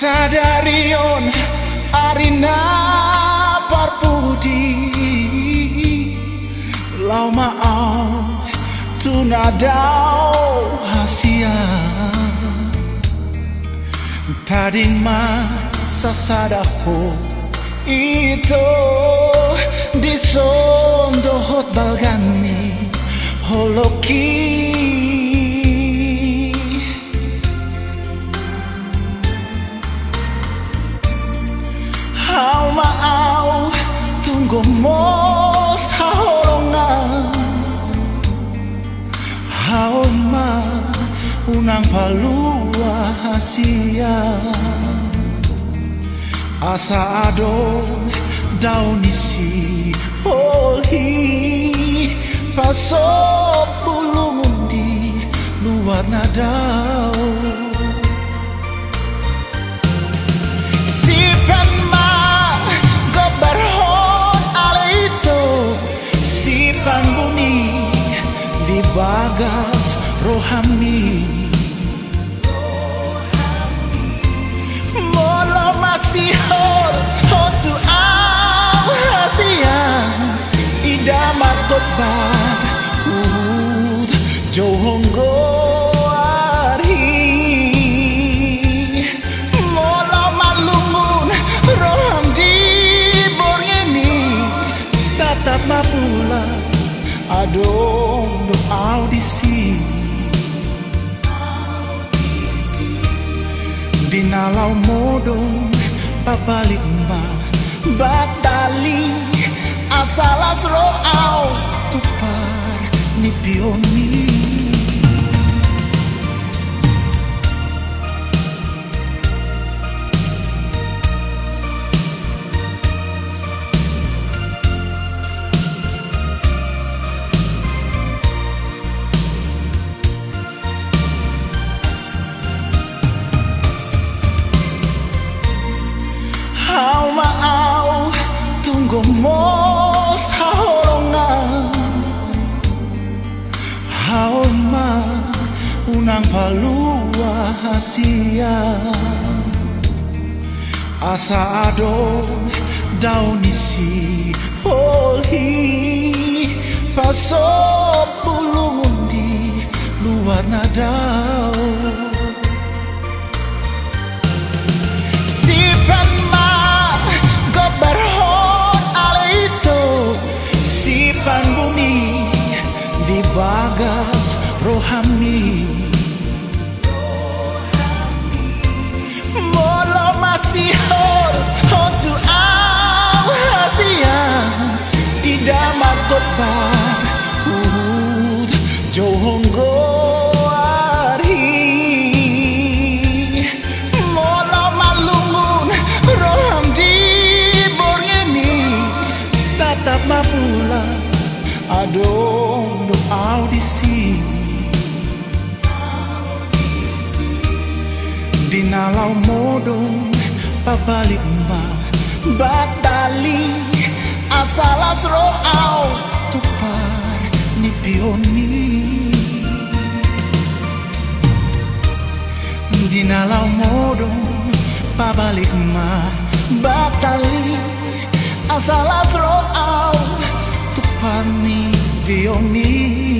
Sadarion arina parpudi lau maau tunadau hasia tading ma sasadaho itu disondohot balgani holoki hau maau tunggu mos haolongan hau ma unang palua hasia asa ado daunisi olhi pasop pulundi luar nadau sipan ma gobar hon ale itu sipan buni di bagas rohami molo masih hor hotu au hasia idamat gobar johongo arhi molo malungun roham di borngeni tatap mapula adong do audisi dinalau modong pabalik ma batali asalas roau tupar ni pioni hau maau tunggu mos haolongan hau ma unang palua hasia asa ado daunisi olhi pasop pulundi luar nadau sipan ma gobar hon ale itu sipan bumi di bagas rohami molo masih hor hotu au hasia idamat gobar johongo arhi molo malungun roham di borngeni tatap mapula adong do audisi dinalau modong pabalik ma batali asalas roau tupar ni pioni dinalau modong pabalik ma batali asalas roau tupar ni pioni